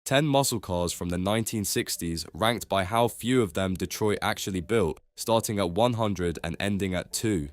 10 muscle cars from the 1960s ranked by how few of them Detroit actually built, starting at 100 and ending at 2.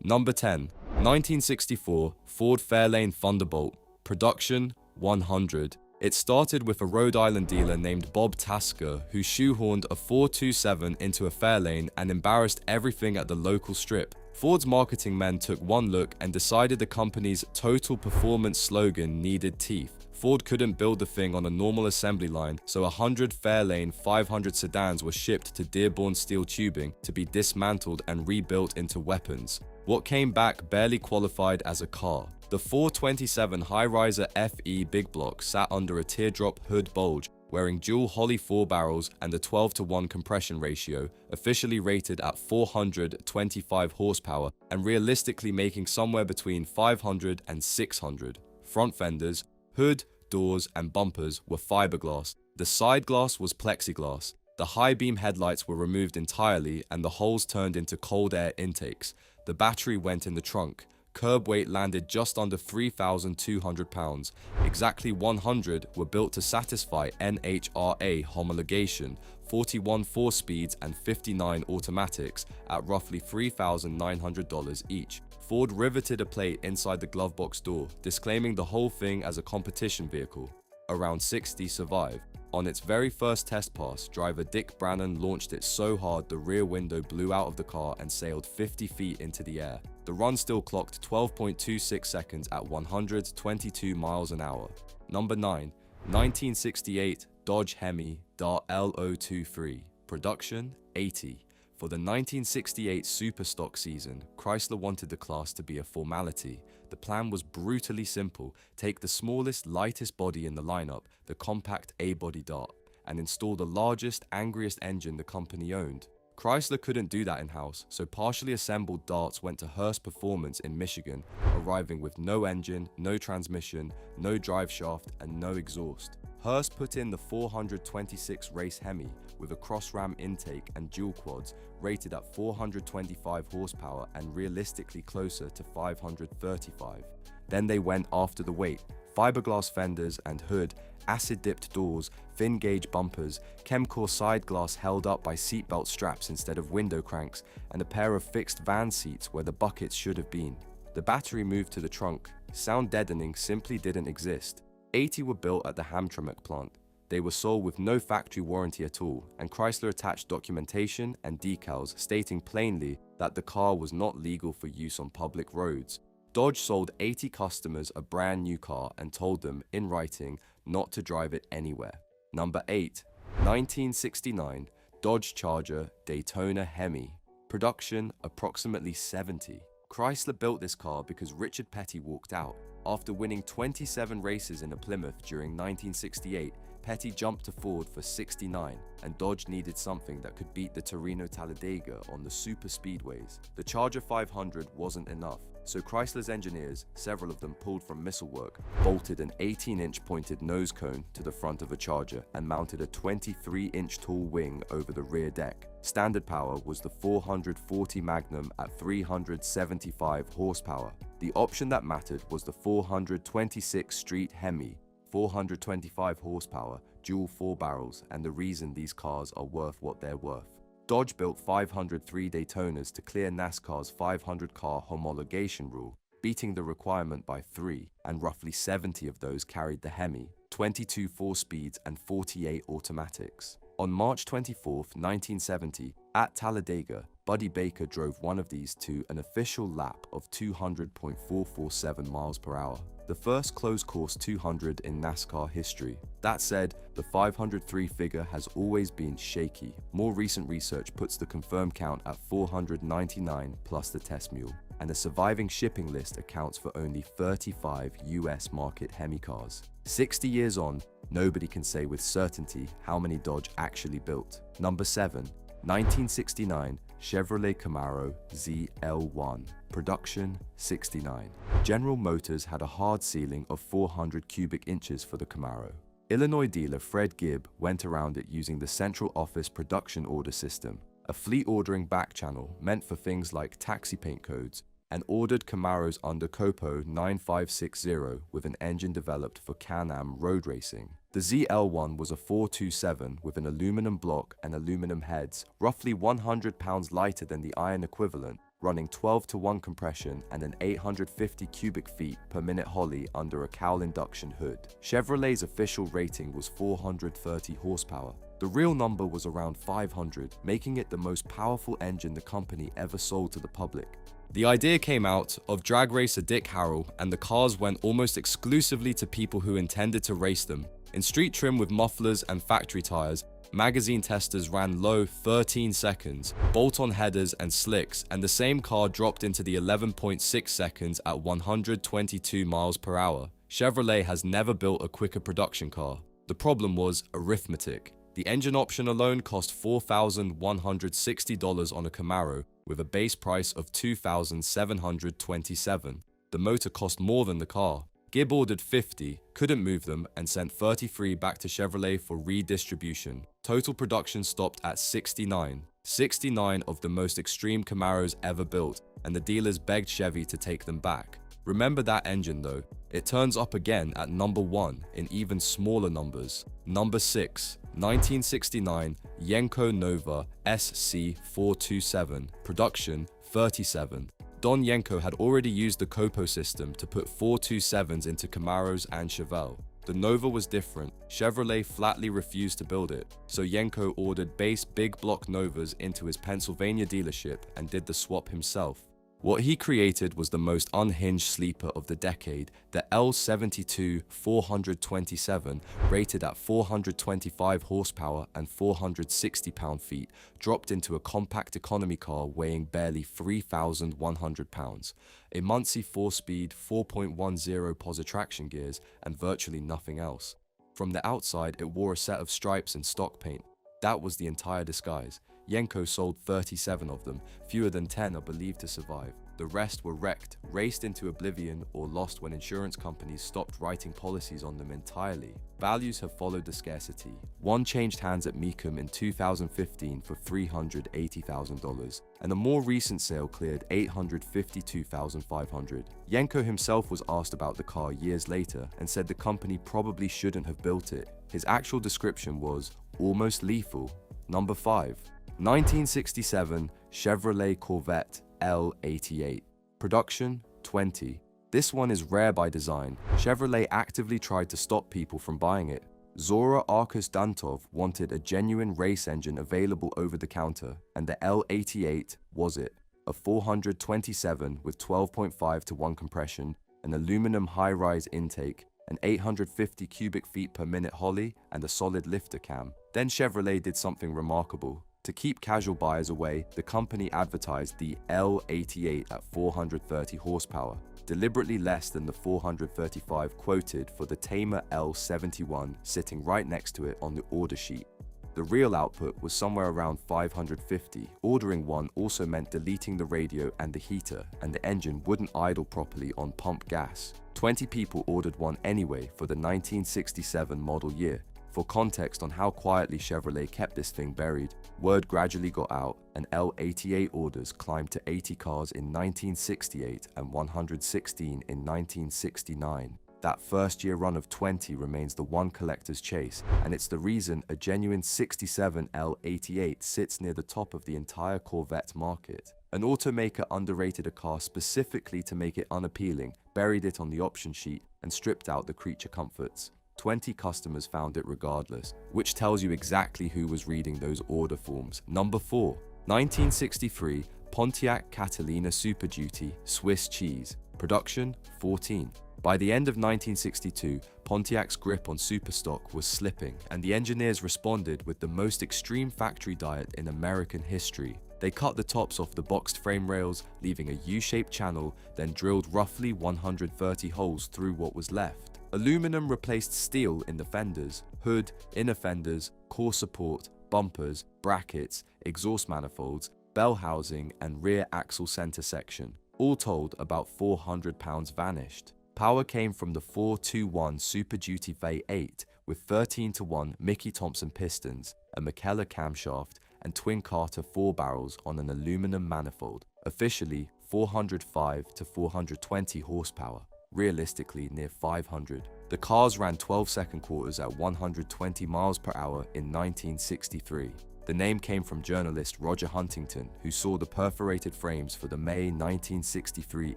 Number 10. 1964 Ford Fairlane Thunderbolt. Production 100. It started with a Rhode Island dealer named Bob Tasker who shoehorned a 427 into a Fairlane and embarrassed everything at the local strip. Ford's marketing men took one look and decided the company's total performance slogan needed teeth. Ford couldn't build the thing on a normal assembly line, so 100 Fairlane 500 sedans were shipped to Dearborn Steel Tubing to be dismantled and rebuilt into weapons. What came back barely qualified as a car. The 427 high-riser FE Big Block sat under a teardrop hood bulge, wearing dual Holley 4 barrels and a 12:1 compression ratio, officially rated at 425 horsepower and realistically making somewhere between 500 and 600. Front fenders, hood, doors, and bumpers were fiberglass. The side glass was plexiglass. The high beam headlights were removed entirely and the holes turned into cold air intakes. The battery went in the trunk. Curb weight landed just under 3,200 pounds. Exactly 100 were built to satisfy NHRA homologation, 41 4-speeds and 59 automatics at roughly $3,900 each. Ford riveted a plate inside the glove box door, disclaiming the whole thing as a competition vehicle. Around 60 survived. On its very first test pass, driver Dick Brannon launched it so hard the rear window blew out of the car and sailed 50 feet into the air. The run still clocked 12.26 seconds at 122 miles an hour. Number 9. 1968 Dodge Hemi Dart L023. Production 80. For the 1968 Superstock season, Chrysler wanted the class to be a formality. The plan was brutally simple: take the smallest, lightest body in the lineup, the compact A-body Dart, and install the largest, angriest engine the company owned. Chrysler couldn't do that in-house, so partially assembled Darts went to Hearst Performance in Michigan, arriving with no engine, no transmission, no drive shaft, and no exhaust. Hearst put in the 426 race Hemi with a cross-ram intake and dual quads, rated at 425 horsepower and realistically closer to 535. Then they went after the weight: fiberglass fenders and hood, acid-dipped doors, thin-gauge bumpers, Chemcore side glass held up by seatbelt straps instead of window cranks, and a pair of fixed van seats where the buckets should have been. The battery moved to the trunk. Sound deadening simply didn't exist. 80 were built at the Hamtramck plant. They were sold with no factory warranty at all, and Chrysler attached documentation and decals stating plainly that the car was not legal for use on public roads. Dodge sold 80 customers a brand new car and told them, in writing, not to drive it anywhere. Number 8. 1969 Dodge Charger Daytona Hemi. Production approximately 70. Chrysler built this car because Richard Petty walked out. After winning 27 races in a Plymouth during 1968, Petty jumped to Ford for 69, and Dodge needed something that could beat the Torino Talladega on the super speedways. The Charger 500 wasn't enough, so Chrysler's engineers, several of them pulled from missile work, bolted an 18-inch pointed nose cone to the front of a Charger and mounted a 23-inch tall wing over the rear deck. Standard power was the 440 Magnum at 375 horsepower. The option that mattered was the 426 Street Hemi, 425 horsepower, dual 4 barrels, and the reason these cars are worth what they're worth. Dodge built 503 Daytonas to clear NASCAR's 500-car homologation rule, beating the requirement by 3, and roughly 70 of those carried the Hemi, 22 4-speeds and 48 automatics. On March 24, 1970, at Talladega, Buddy Baker drove one of these to an official lap of 200.447 miles per hour, the first closed-course 200 in NASCAR history. That said, the 503 figure has always been shaky. More recent research puts the confirmed count at 499 plus the test mule, and the surviving shipping list accounts for only 35 US market Hemi cars. 60 years on, nobody can say with certainty how many Dodge actually built. Number 7. 1969 Chevrolet Camaro ZL1. Production 69. General Motors had a hard ceiling of 400 cubic inches for the Camaro. Illinois dealer Fred Gibb went around it using the central office production order system, a fleet ordering back channel meant for things like taxi paint codes, and ordered Camaros under Copo 9560 with an engine developed for Can-Am road racing. The ZL1 was a 427 with an aluminum block and aluminum heads, roughly 100 pounds lighter than the iron equivalent, running 12-to-1 compression and an 850 cubic feet per minute Holley under a cowl induction hood. Chevrolet's official rating was 430 horsepower. The real number was around 500, making it the most powerful engine the company ever sold to the public. The idea came out of drag racer Dick Harrell, and the cars went almost exclusively to people who intended to race them. In street trim with mufflers and factory tires, magazine testers ran low 13 seconds, bolt-on headers and slicks, and the same car dropped into the 11.6 seconds at 122 miles per hour. Chevrolet has never built a quicker production car. The problem was arithmetic. The engine option alone cost $4,160 on a Camaro, with a base price of $2,727. The motor cost more than the car. Gibb ordered 50, couldn't move them, and sent 33 back to Chevrolet for redistribution. Total production stopped at 69. 69 of the most extreme Camaros ever built, and the dealers begged Chevy to take them back. Remember that engine though. It turns up again at number 1 in even smaller numbers. Number 6, 1969 Yenko Nova SC427, production 37. Don Yenko had already used the Copo system to put 427s into Camaros and Chevelle. The Nova was different. Chevrolet flatly refused to build it, so Yenko ordered base big block Novas into his Pennsylvania dealership and did the swap himself. What he created was the most unhinged sleeper of the decade, the L88 427, rated at 425 horsepower and 460 pound-feet, dropped into a compact economy car weighing barely 3,100 pounds, a Muncie 4-speed 4.10 positive traction gears, and virtually nothing else. From the outside, it wore a set of stripes and stock paint. That was the entire disguise. Yenko sold 37 of them, fewer than 10 are believed to survive. The rest were wrecked, raced into oblivion, or lost when insurance companies stopped writing policies on them entirely. Values have followed the scarcity. One changed hands at Mecum in 2015 for $380,000, and a more recent sale cleared $852,500. Yenko himself was asked about the car years later and said the company probably shouldn't have built it. His actual description was almost lethal. Number 5. 1967 Chevrolet Corvette L88, production 20. This one is rare by design. Chevrolet actively tried to stop people from buying it. Zora Arkus Dantov wanted a genuine race engine available over the counter, and the L88 was it. A 427 with 12.5-to-1 compression, an aluminum high-rise intake, an 850 cubic feet per minute Holley, and a solid lifter cam. Then Chevrolet did something remarkable. To keep casual buyers away, the company advertised the L88 at 430 horsepower, deliberately less than the 435 quoted for the tamer L71 sitting right next to it on the order sheet. The real output was somewhere around 550. Ordering one also meant deleting the radio and the heater, and the engine wouldn't idle properly on pump gas. 20 people ordered one anyway for the 1967 model year. For context on how quietly Chevrolet kept this thing buried, word gradually got out, and L88 orders climbed to 80 cars in 1968 and 116 in 1969. That first-year run of 20 remains the one collector's chase, and it's the reason a genuine 67 L88 sits near the top of the entire Corvette market. An automaker underrated a car specifically to make it unappealing, buried it on the option sheet, and stripped out the creature comforts. 20 customers found it regardless, which tells you exactly who was reading those order forms. Number 4. 1963 Pontiac Catalina Super Duty Swiss Cheese, production 14. By the end of 1962, Pontiac's grip on superstock was slipping, and the engineers responded with the most extreme factory diet in American history. They cut the tops off the boxed frame rails, leaving a U-shaped channel, then drilled roughly 130 holes through what was left. Aluminum replaced steel in the fenders, hood, inner fenders, core support, bumpers, brackets, exhaust manifolds, bell housing, and rear axle center section. All told, about 400 pounds vanished. Power came from the 421 Super Duty V8 with 13-to-1 Mickey Thompson pistons, a McKellar camshaft, and twin Carter 4 barrels on an aluminum manifold. Officially 405 to 420 horsepower. Realistically near 500. The cars ran 12-second quarters at 120 miles per hour in 1963. The name came from journalist Roger Huntington, who saw the perforated frames for the May 1963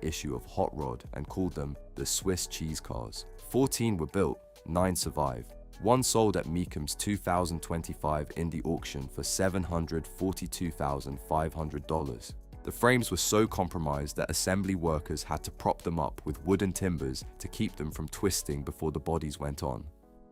issue of Hot Rod and called them the Swiss cheese cars. 14 were built, 9 survived. One sold at Meekham's 2025 Indy auction for $742,500. The frames were so compromised that assembly workers had to prop them up with wooden timbers to keep them from twisting before the bodies went on.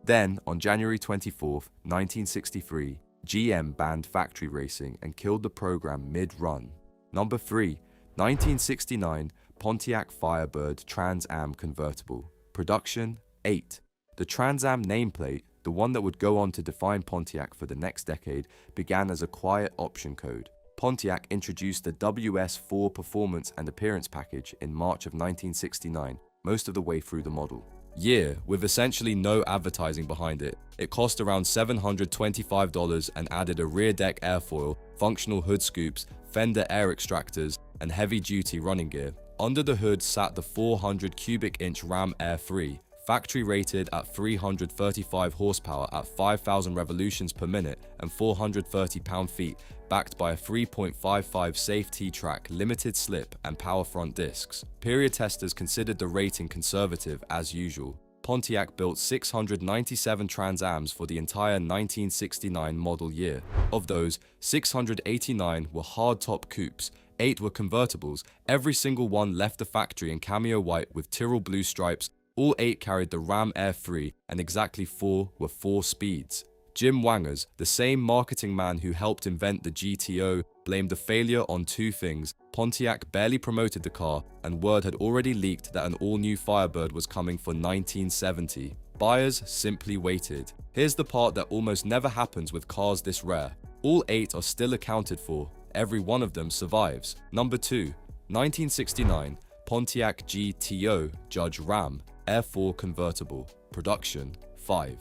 Then, on January 24, 1963, GM banned factory racing and killed the program mid-run. Number 3, 1969 Pontiac Firebird Trans Am convertible. Production 8. The Trans Am nameplate, the one that would go on to define Pontiac for the next decade, began as a quiet option code. Pontiac introduced the WS4 performance and appearance package in March of 1969, most of the way through the model. Year, with essentially no advertising behind it. It cost around $725 and added a rear deck airfoil, functional hood scoops, fender air extractors, and heavy-duty running gear. Under the hood sat the 400 cubic inch Ram Air 3, factory rated at 335 horsepower at 5,000 revolutions per minute and 430 pound-feet, backed by a 3.55 safe T-track, limited slip, and power front discs. Period testers considered the rating conservative as usual. Pontiac built 697 Trans Ams for the entire 1969 model year. Of those, 689 were hardtop coupes, 8 were convertibles. Every single one left the factory in cameo white with Tyrrell blue stripes. All 8 carried the Ram Air 3, and exactly 4 were 4 speeds. Jim Wangers, the same marketing man who helped invent the GTO, blamed the failure on 2 things. Pontiac barely promoted the car, and word had already leaked that an all-new Firebird was coming for 1970. Buyers simply waited. Here's the part that almost never happens with cars this rare. All 8 are still accounted for. Every one of them survives. Number 2, 1969 Pontiac GTO Judge Ram Air 4 convertible. Production 5.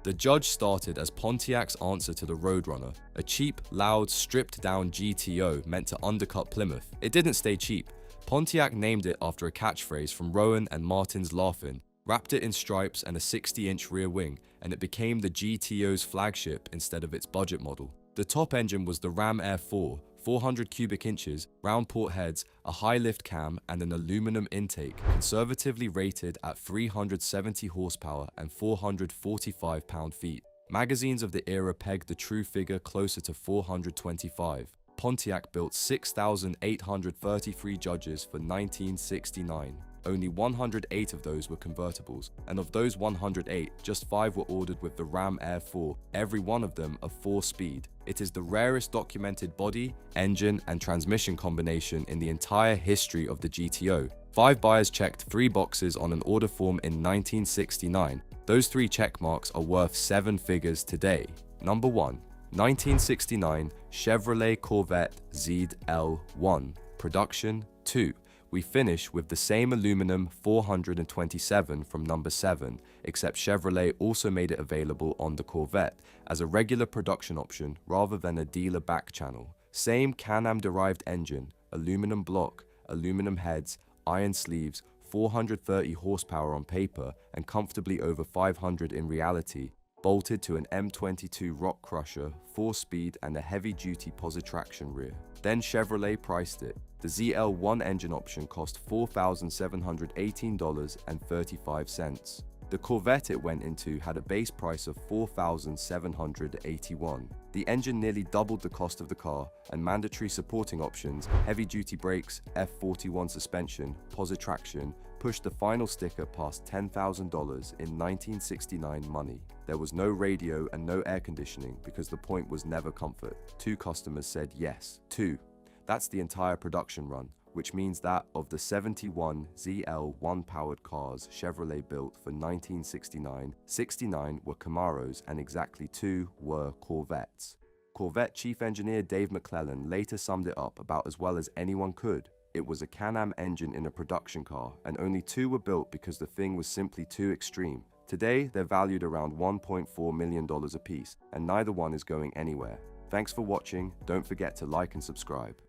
The Judge started as Pontiac's answer to the Roadrunner, a cheap, loud, stripped-down GTO meant to undercut Plymouth. It didn't stay cheap. Pontiac named it after a catchphrase from Rowan and Martin's Laugh-In, wrapped it in stripes and a 60-inch rear wing, and it became the GTO's flagship instead of its budget model. The top engine was the Ram Air 4, 400 cubic inches, round port heads, a high lift cam, and an aluminum intake, conservatively rated at 370 horsepower and 445 pound-feet. Magazines of the era pegged the true figure closer to 425. Pontiac built 6,833 Judges for 1969. Only 108 of those were convertibles, and of those 108, just 5 were ordered with the Ram Air 4, every one of them a 4-speed. It is the rarest documented body, engine, and transmission combination in the entire history of the GTO. 5 buyers checked 3 boxes on an order form in 1969. Those 3 check marks are worth 7 figures today. Number 1. 1969 Chevrolet Corvette ZL1. Production 2. We finish with the same aluminum 427 from number 7, except Chevrolet also made it available on the Corvette as a regular production option rather than a dealer back channel. Same Can-Am derived engine, aluminum block, aluminum heads, iron sleeves, 430 horsepower on paper and comfortably over 500 in reality, bolted to an M22 rock crusher, 4-speed and a heavy-duty positraction rear. Then Chevrolet priced it. The ZL1 engine option cost $4,718.35. The Corvette it went into had a base price of $4,781. The engine nearly doubled the cost of the car, and mandatory supporting options, heavy-duty brakes, F41 suspension, positraction, pushed the final sticker past $10,000 in 1969 money. There was no radio and no air conditioning because the point was never comfort. 2 customers said yes. 2. That's the entire production run, which means that of the 71 ZL1 powered cars Chevrolet built for 1969, 69 were Camaros and exactly 2 were Corvettes. Corvette chief engineer Dave McClellan later summed it up about as well as anyone could. It was a Can-Am engine in a production car, and only 2 were built because the thing was simply too extreme. Today, they're valued around $1.4 million apiece, and neither one is going anywhere. Thanks for watching. Don't forget to like and subscribe.